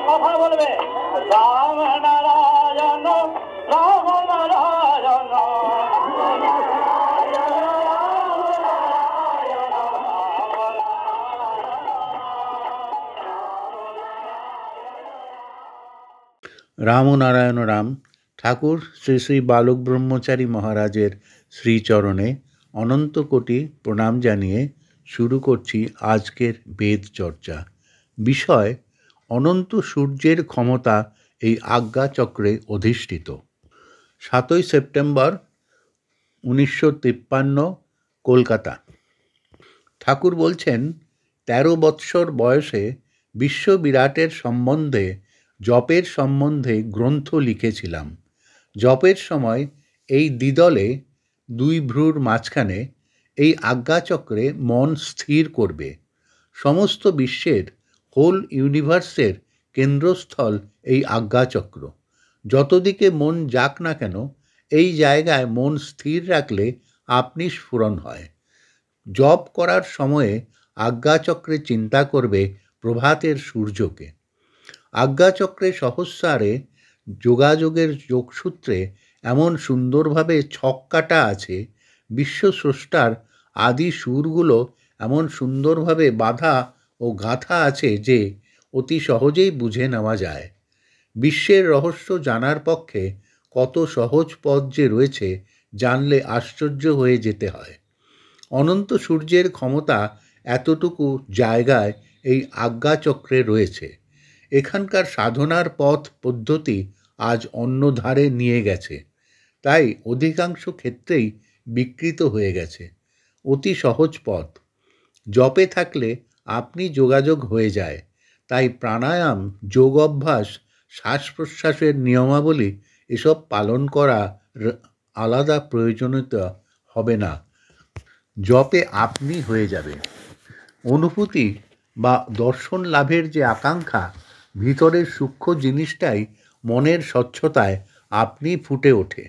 কথা বলবে রাম নারায়ণ রাম নারায়ণ রামনারায়ণ রাম ঠাকুর শ্রী শ্রী বালক ব্রহ্মচারী মহারাজের শ্রীচরণে অনন্ত কোটি প্রণাম জানিয়ে শুরু করছি আজকের বেদ চর্চা। বিষয় অনন্ত সূর্যের ক্ষমতা এই আজ্ঞাচক্রে অধিষ্ঠিত। 7ই সেপ্টেম্বর 1953 কলকাতা। ঠাকুর বলছেন 13 বৎসর বয়সে বিশ্ববিরাটের সম্বন্ধে জপের সম্বন্ধে গ্রন্থ লিখেছিলাম। জপের সময় এই দ্বিদলে দুই ভ্রুর মাঝখানে এই আজ্ঞাচক্রে মন স্থির করবে। সমস্ত বিশ্বের হোল ইউনিভার্সের কেন্দ্রস্থল এই আজ্ঞাচক্র। যতদিকে মন যাক না কেন এই জায়গায় মন স্থির রাখলে আপনি স্ফুরণ হয়। জপ করার সময়ে আজ্ঞাচক্রে চিন্তা করবে প্রভাতের সূর্যকে। আজ্ঞাচক্রে সহস্রারে যোগাযোগের যোগসূত্রে এমন সুন্দরভাবে ছক কাটা আছে, বিশ্বস্রষ্টার আদি সুরগুলো এমন সুন্দরভাবে বাঁধা ও গাঁথা আছে যে অতি সহজেই বুঝে নেওয়া যায়। বিশ্বের রহস্য জানার পক্ষে কত সহজ পথ যে রয়েছে জানলে আশ্চর্য হয়ে যেতে হয়। অনন্ত সূর্যের ক্ষমতা এতটুকু জায়গায় এই আজ্ঞাচক্রে রয়েছে। এখানকার সাধনার পথ পদ্ধতি আজ অন্য ধারে নিয়ে গেছে, তাই অধিকাংশ ক্ষেত্রেই বিকৃত হয়ে গেছে। অতি সহজ পথ। জপে থাকলে আপনি যোগাযোগ হয়ে যায়। তাই প্রাণায়াম, যোগ অভ্যাস, শ্বাস প্রশ্বাসের নিয়মাবলী এসব পালন করা আলাদা প্রয়োজনীয়তা হবে না। জপে আপনি হয়ে যাবে। অনুভূতি বা দর্শন লাভের যে আকাঙ্ক্ষা, ভিতরের সূক্ষ্ম জিনিসটাই মনের স্বচ্ছতায় আপনি ফুটে ওঠে।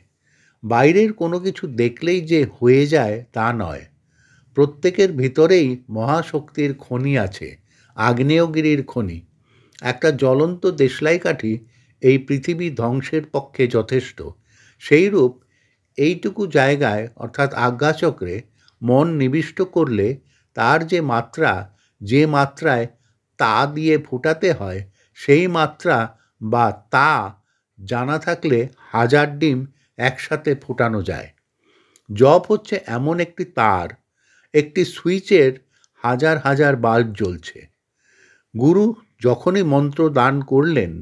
বাইরের কোনো কিছু দেখলেই যে হয়ে যায় তা নয়। প্রত্যেকের ভিতরেই মহাশক্তির খনি আছে, আগ্নেয়গিরির খনি। একটা জ্বলন্ত দেশলাই কাঠি এই পৃথিবী ধ্বংসের পক্ষে যথেষ্ট। সেইরূপ এইটুকু জায়গায় অর্থাৎ আজ্ঞাচক্রে মন নিবিষ্ট করলে তার যে মাত্রা, যে মাত্রায় তা দিয়ে ফুটাতে হয়, সেই মাত্রা বা তা জানা থাকলে 1000 ডিম একসাথে ফুটানো যায়। জপ হচ্ছে এমন একটি তার, একটি সুইচের হাজার হাজার বাল্ব জ্বলছে। গুরু যখনই মন্ত্র দান করলেন,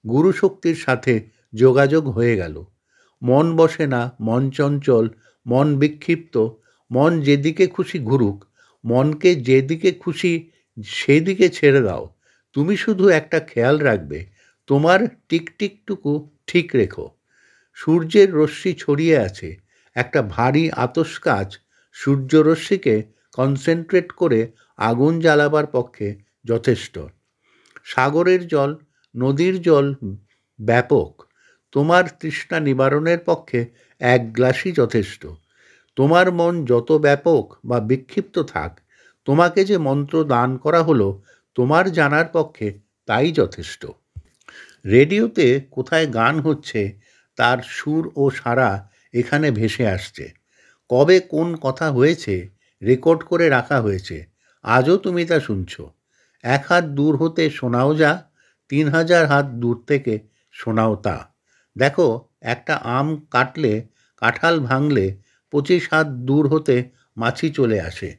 গুরু শক্তির সাথে যোগাযোগ হয়ে গেল। মন বসে না, মন চঞ্চল, মন বিক্ষিপ্ত, মন যেদিকে খুশি ঘুরুক, মনকে যেদিকে খুশি সেদিকে ছেড়ে দাও। তুমি শুধু একটা খেয়াল রাখবে, তোমার টিকটিকটুকু ঠিক রেখো। সূর্যের রশ্মি ছড়িয়ে আছে, একটা ভারী আতশকাচ সূর্যরশ্মিকে কনসেন্ট্রেট করে আগুন জ্বালাবার পক্ষে যথেষ্ট। সাগরের জল, নদীর জল ব্যাপক। তোমার তৃষ্ণা নিবারণের পক্ষে 1 গ্লাসই যথেষ্ট। তোমার মন যত ব্যাপক বা বিক্ষিপ্ত থাক, তোমাকে যে মন্ত্র দান করা হলো তোমার জানার পক্ষে তাই যথেষ্ট। রেডিওতে কোথায় গান হচ্ছে তার সুর ও সাড়া এখানে ভেসে আসছে। কবে কোন কথা হয়েছে রেকর্ড করে রাখা হয়েছে, আজও তুমি তা শুনছ। 1 হাত দূর হতে শোনাও যা, 3000 হাত দূর থেকে শোনাও তা। দেখো, একটা আম কাটলে, কাঁঠাল ভাঙলে 25 হাত দূর হতে মাছি চলে আসে।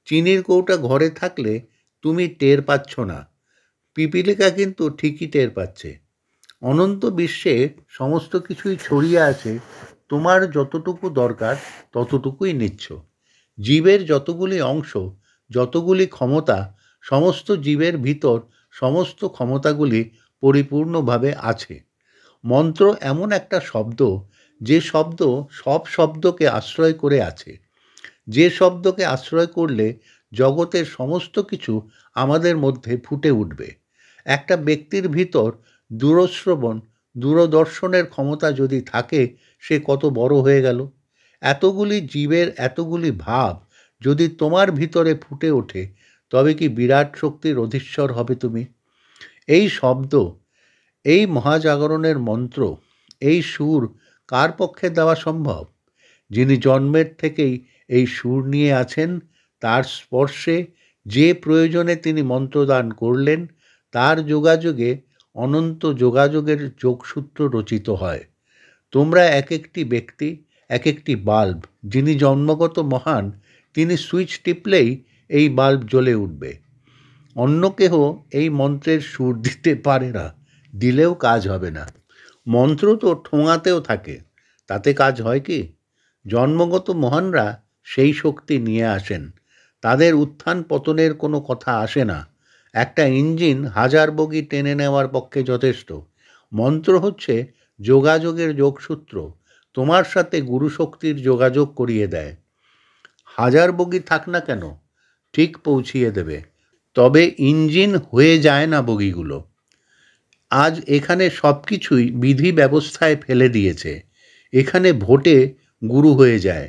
চিনির কৌটা ঘরে থাকলে তুমি টের পাচ্ছ না, পিপিলিকা কিন্তু ঠিকই টের পাচ্ছে। অনন্ত বিশ্বে সমস্ত কিছুই ছড়িয়ে আছে, তোমার যতটুকু দরকার ততটুকুই নিচ্ছ। জীবের যতগুলি অংশ, যতগুলি ক্ষমতা, সমস্ত জীবের ভিতর সমস্ত ক্ষমতাগুলি পরিপূর্ণভাবে আছে। মন্ত্র এমন একটা শব্দ, যে শব্দ সব শব্দকে আশ্রয় করে আছে। যে শব্দকে আশ্রয় করলে জগতের সমস্ত কিছু আমাদের মধ্যে ফুটে উঠবে। একটা ব্যক্তির ভিতর দূরশ্রবণ দূরদর্শনের ক্ষমতা যদি থাকে সে কত বড় হয়ে গেল। এতগুলি জীবের এতগুলি ভাব যদি তোমার ভিতরে ফুটে ওঠে তবে কি বিরাট শক্তির অধীশ্বর হবে তুমি? এই শব্দ, এই মহাজাগরণের মন্ত্র, এই সুর কার পক্ষে দেওয়া সম্ভব? যিনি জন্মের থেকেই এই সুর নিয়ে আছেন, তার স্পর্শে যে প্রয়োজনে তিনি মন্ত্রদান করলেন, তার যোগাযোগে অনন্ত যোগাযোগের যোগসূত্র রচিত হয়। তোমরা এক একটি ব্যক্তি, এক একটি বাল্ব। যিনি জন্মগত মহান, তিনি সুইচ টিপলেই এই বাল্ব জ্বলে উঠবে। অন্য কেহ এই মন্ত্রের সুর দিতে পারে না, দিলেও কাজ হবে না। মন্ত্র তো ঠোঙাতেও থাকে, তাতে কাজ হয় কি? জন্মগত মহানরা সেই শক্তি নিয়ে আসেন, তাদের উত্থান পতনের কোনো কথা আসে না। একটা ইঞ্জিন 1000 বগি টেনে নেওয়ার পক্ষে যথেষ্ট। মন্ত্র হচ্ছে যোগাযোগের যোগসূত্র, তোমার সাথে গুরুশক্তির যোগাযোগ করিয়ে দেয়। 1000 বগি থাক না কেন, ঠিক পৌঁছিয়ে দেবে। তবে ইঞ্জিন হয়ে যায় না বগিগুলো। আজ এখানে সব কিছুই বিধি ব্যবস্থায় ফেলে দিয়েছে। এখানে ভোটে গুরু হয়ে যায়,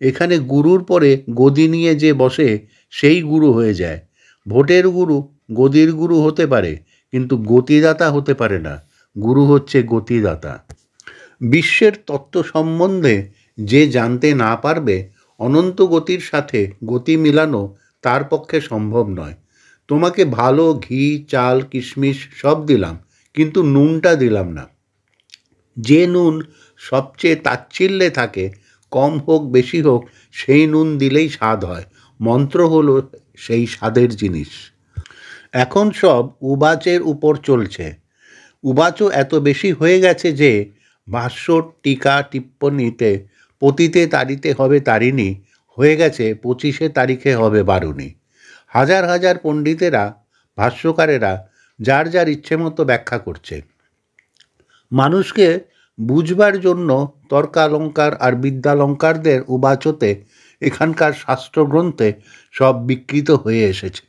এখানে গুরুর পরে গদি নিয়ে যে বসে সেই গুরু হয়ে যায়। ভোটের গুরু গদির গুরু হতে পারে, কিন্তু গতিদাতা হতে পারে না। গুরু হচ্ছে গতিদাতা। বিশ্বের তত্ত্ব সম্বন্ধে যে জানতে না পারবে, অনন্ত গতির সাথে গতি মিলানো তার পক্ষে সম্ভব নয়। তোমাকে ভালো ঘি, চাল, কিশমিশ সব দিলাম, কিন্তু নুনটা দিলাম না। যে নুন সবচেয়ে তাচ্ছিল্যে থাকে, কম হোক বেশি হোক, সেই নুন দিলেই স্বাদ হয়। মন্ত্র হলো সেই স্বাদের জিনিস। এখন সব উবাচের উপর চলছে। উবাচও এত বেশি হয়ে গেছে যে ভাষ্য, টিকা, টিপ্পণীতে পতিতে তারিতে হবে তারিণী হয়ে গেছে 25 তারিখে হবে বারুণী। হাজার হাজার পণ্ডিতেরা, ভাষ্যকারেরা যার যার ইচ্ছে মতো ব্যাখ্যা করছে। মানুষকে বুঝবার জন্য তর্কালঙ্কার আর বিদ্যালঙ্কারদের উবাচতে এখানকার শাস্ত্রগ্রন্থে সব বিকৃত হয়ে এসেছে।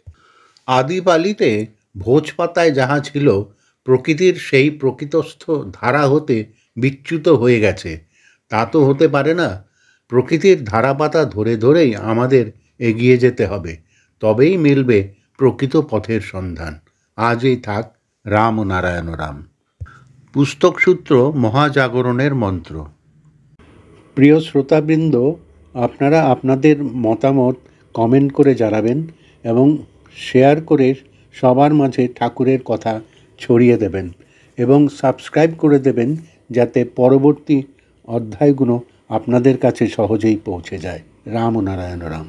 আদিপালিতে ভোজপাতায় যাহা ছিল, প্রকৃতির সেই প্রকৃতস্থ ধারা হতে বিচ্যুত হয়ে গেছে। তা তো হতে পারে না। প্রকৃতির ধারাপাতা ধরে ধরেই আমাদের এগিয়ে যেতে হবে, তবেই মিলবে প্রকৃত পথের সন্ধান। আজই থাক। রাম নারায়ণ রাম। পুস্তক সূত্র মহাজাগরণের মন্ত্র। প্রিয় শ্রোতাবৃন্দ, আপনারা আপনাদের মতামত কমেন্ট করে জানাবেন এবং শেয়ার করে সবার মাঝে ঠাকুরের কথা ছড়িয়ে দেবেন এবং সাবস্ক্রাইব করে দেবেন, যাতে পরবর্তী অধ্যায়গুলো আপনাদের কাছে সহজেই পৌঁছে যায়। রাম নারায়ণ রাম।